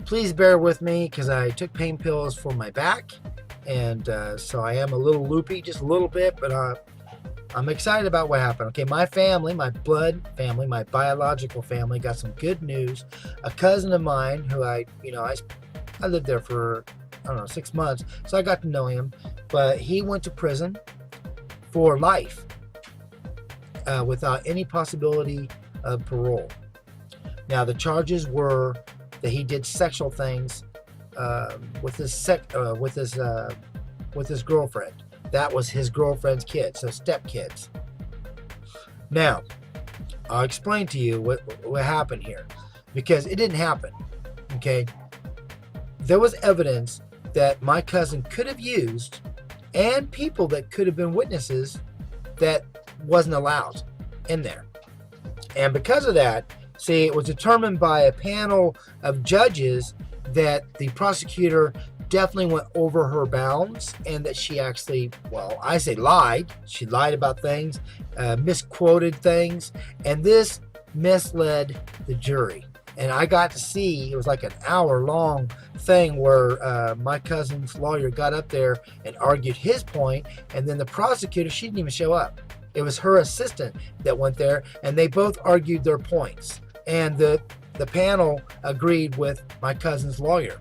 please bear with me because I took pain pills for my back, and so I am a little loopy, just a little bit, but I'm excited about what happened. Okay, my family, my blood family, my biological family got some good news. A cousin of mine who I lived there for, I don't know, 6 months, so I got to know him, but he went to prison for life without any possibility of parole. Now, the charges were that he did sexual things with his girlfriend. That was his girlfriend's kids, so stepkids. Now, I'll explain to you what happened here, because it didn't happen. Okay, there was evidence that my cousin could have used, and people that could have been witnesses that wasn't allowed in there. And because of that, see, it was determined by a panel of judges that the prosecutor definitely went over her bounds, and that she actually, well, I say lied. She lied about things, misquoted things, and this misled the jury. And I got to see, it was like an hour-long thing where my cousin's lawyer got up there and argued his point, and then the prosecutor, she didn't even show up. It was her assistant that went there, and they both argued their points. And the panel agreed with my cousin's lawyer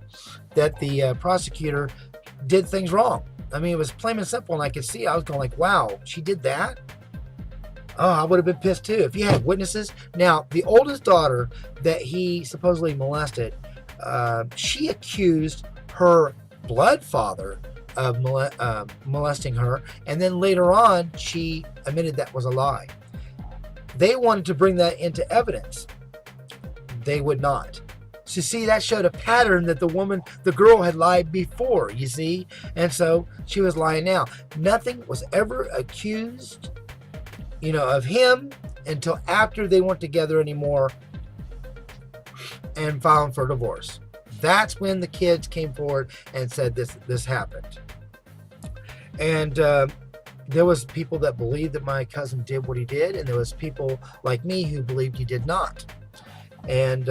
that the prosecutor did things wrong. I mean, it was plain and simple, and I could see, I was going like, wow, she did that? Oh, I would have been pissed too if you had witnesses. Now, the oldest daughter that he supposedly molested, she accused her blood father of molesting her, and then later on, she admitted that was a lie. They wanted to bring that into evidence. They would not. So see, that showed a pattern that the girl had lied before, you see? And so she was lying now. Nothing was ever accused, of him until after they weren't together anymore and filed for divorce. That's when the kids came forward and said this happened. And there was people that believed that my cousin did what he did, and there was people like me who believed he did not. And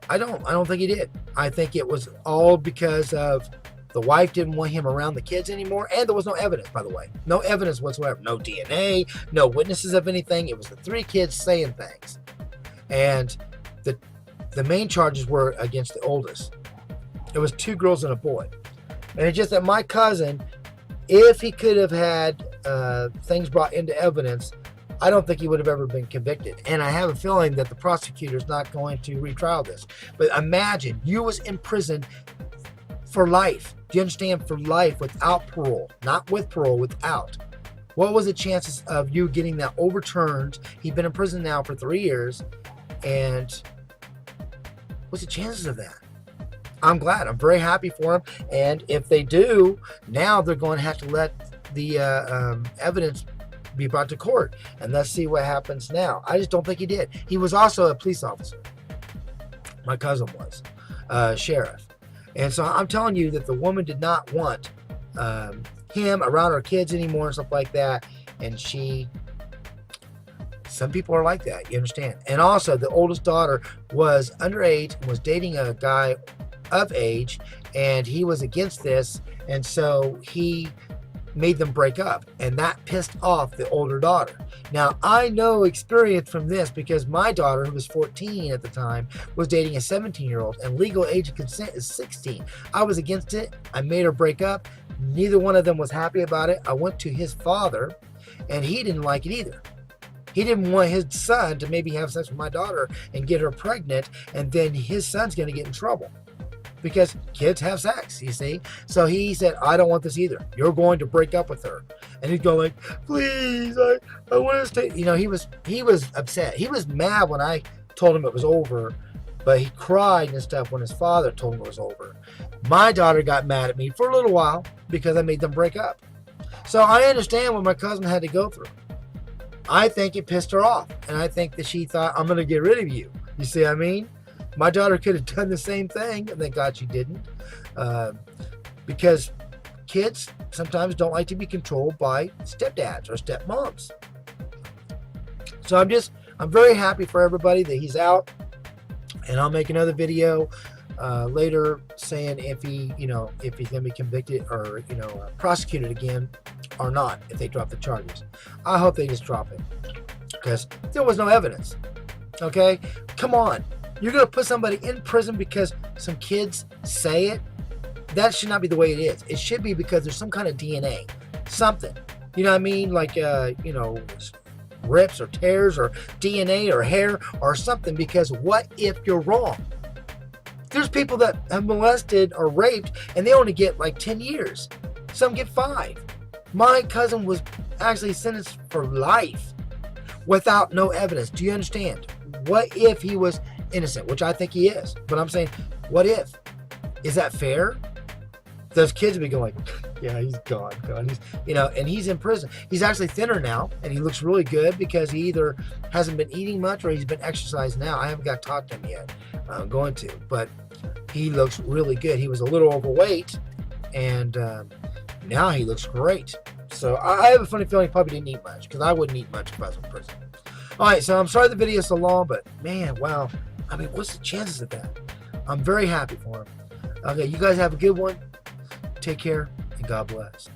I don't think he did. I think it was all because of the wife didn't want him around the kids anymore, and there was no evidence, by the way. No evidence whatsoever. No DNA, no witnesses of anything. It was the three kids saying things. And the main charges were against the oldest. It was 2 girls and a boy. And it's just that my cousin, if he could have had things brought into evidence, I don't think he would have ever been convicted. And I have a feeling that the prosecutor's not going to retrial this. But imagine, you was in prison for life. Do you understand? For life without parole. Not with parole, without. What was the chances of you getting that overturned? He'd been in prison now for 3 years. And what's the chances of that? I'm glad. I'm very happy for him. And if they do, now they're going to have to let the evidence be brought to court. And let's see what happens now. I just don't think he did. He was also a police officer. My cousin was sheriff. And so I'm telling you that the woman did not want him around her kids anymore and stuff like that. And some people are like that, you understand? And also, the oldest daughter was underage and was dating a guy of age, and he was against this, and so he made them break up, and that pissed off the older daughter. Now, I know experience from this because my daughter, who was 14 at the time, was dating a 17-year-old, and legal age of consent is 16. I was against it. I made her break up. Neither one of them was happy about it. I went to his father, and he didn't like it either. He didn't want his son to maybe have sex with my daughter and get her pregnant, and then his son's going to get in trouble. Because kids have sex, you see. So he said, I don't want this either. You're going to break up with her. And he'd go like, please, I want to stay. He was upset. He was mad when I told him it was over, but he cried and stuff when his father told him it was over. My daughter got mad at me for a little while because I made them break up. So I understand what my cousin had to go through. I think it pissed her off. And I think that she thought, I'm going to get rid of you. You see what I mean? My daughter could have done the same thing, and thank God she didn't. Because kids sometimes don't like to be controlled by stepdads or stepmoms. So I'm very happy for everybody that he's out, and I'll make another video later saying if he, if he's going to be convicted or, prosecuted again or not, if they drop the charges. I hope they just drop it because there was no evidence. Okay? Come on. You're going to put somebody in prison because some kids say it? That should not be the way it is. It should be because there's some kind of DNA. Something. You know what I mean? Like, rips or tears or DNA or hair or something, because what if you're wrong? There's people that have molested or raped and they only get like 10 years. Some get 5. My cousin was actually sentenced for life without no evidence. Do you understand? What if he was innocent? Which I think he is. But I'm saying, what if? Is that fair? Those kids would be going, yeah, he's gone. He's, and he's in prison. He's actually thinner now, and he looks really good because he either hasn't been eating much or he's been exercising now. I haven't got to talk to him yet. I'm going to, but he looks really good. He was a little overweight, and now he looks great. So I have a funny feeling he probably didn't eat much, because I wouldn't eat much if I was in prison. All right, so I'm sorry the video is so long, but man, wow. I mean, what's the chances of that? I'm very happy for him. Okay, you guys have a good one. Take care, and God bless.